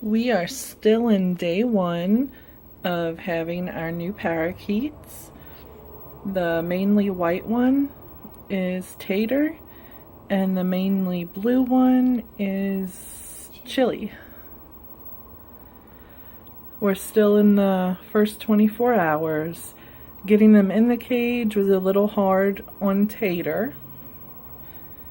We are still in day one of having our new parakeets. The mainly white one is Tater, and the mainly blue one is Chilly. We're still in the first 24 hours. Getting them in the cage was a little hard on Tater.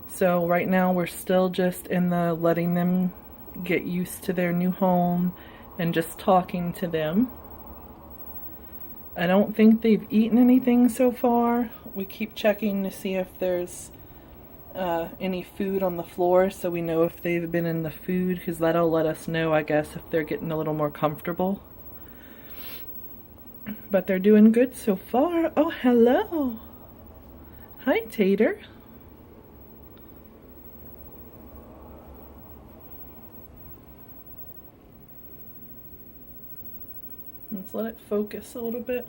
So right now we're still just in the letting them get used to their new home and just talking to them. I don't think they've eaten anything so far. We keep checking to see if there's any food on the floor so we know if they've been in the food, because that'll let us know, I guess, if they're getting a little more comfortable. But they're doing good so far. Oh, hello. Hi, Tater. Let's let it focus a little bit.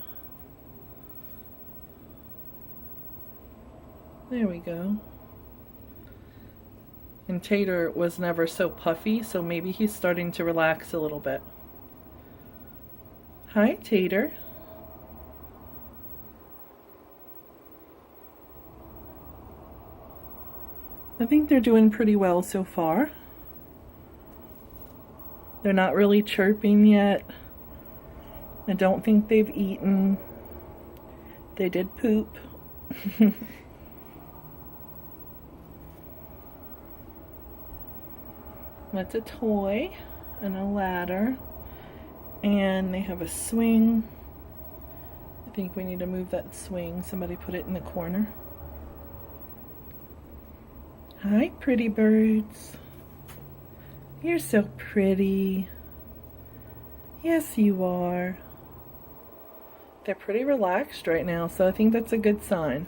There we go. And Tater was never so puffy, so maybe he's starting to relax a little bit. Hi, Tater. I think they're doing pretty well so far. They're not really chirping yet. I don't think they've eaten. They did poop. That's a toy and a ladder. And they have a swing. I think we need to move that swing. Somebody put it in the corner. Hi, pretty birds. You're so pretty. Yes, you are. They're pretty relaxed right now, so I think that's a good sign.